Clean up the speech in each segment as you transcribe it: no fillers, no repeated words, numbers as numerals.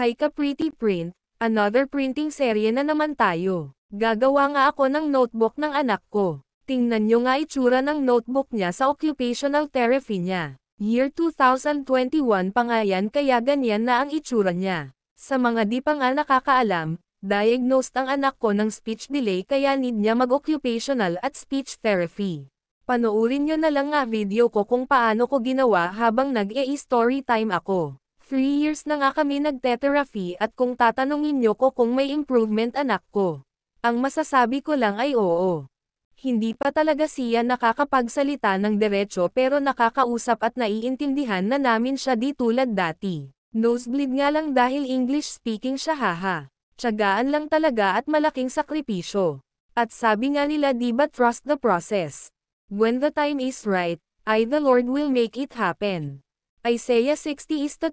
Hi ka Pretty Print, another printing serye na naman tayo. Gagawa nga ako ng notebook ng anak ko. Tingnan nyo nga itsura ng notebook niya sa occupational therapy niya. Year 2021 pa nga yan kaya ganyan na ang itsura niya. Sa mga di pa nga nakakaalam, diagnosed ang anak ko ng speech delay kaya need niya mag-occupational at speech therapy. Panoorin nyo na lang nga video ko kung paano ko ginawa habang nag-e-story time ako. 3 years na nga kami nagte-therapy at kung tatanungin nyo ko kung may improvement anak ko. Ang masasabi ko lang ay oo. Hindi pa talaga siya nakakapagsalita ng diretso pero nakakausap at naiintindihan na namin siya di tulad dati. Nosebleed nga lang dahil English speaking siya haha. Tiyagaan lang talaga at malaking sakripisyo. At sabi nga nila di ba trust the process. When the time is right, the Lord will make it happen. Isaiah 60:22.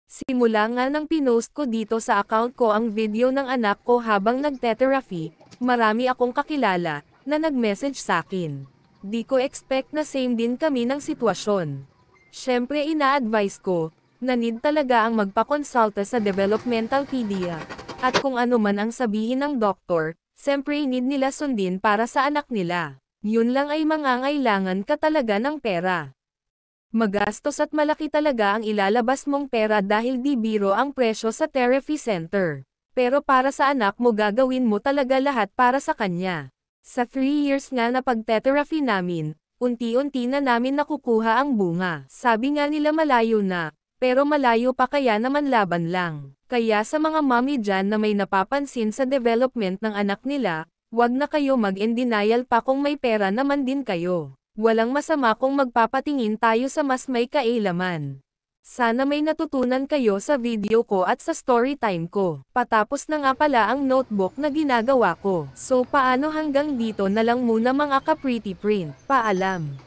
Simula nga nang pinost ko dito sa account ko ang video ng anak ko habang nagte-therapy, marami akong kakilala na nag-message sa akin. Di ko expect na same din kami ng sitwasyon. Syempre ina-advise ko na need talaga ang magpakonsulta sa developmental pedia. At kung ano man ang sabihin ng doktor, syempre need nila sundin para sa anak nila. Yun lang ay mangangailangan ka talaga ng pera. Magastos at malaki talaga ang ilalabas mong pera dahil di biro ang presyo sa therapy center. Pero para sa anak mo gagawin mo talaga lahat para sa kanya. Sa 3 years nga na pagte-therapy namin, unti-unti na namin nakukuha ang bunga. Sabi nga nila malayo na, pero malayo pa kaya naman laban lang. Kaya sa mga mommy dyan na may napapansin sa development ng anak nila, wag na kayo mag-in denial pa kung may pera naman din kayo. Walang masama kung magpapatingin tayo sa mas may kailaman. Sana may natutunan kayo sa video ko at sa story time ko. Patapos na nga pala ang notebook na ginagawa ko. So paano hanggang dito na lang muna mga ka-Pretty Print. Paalam.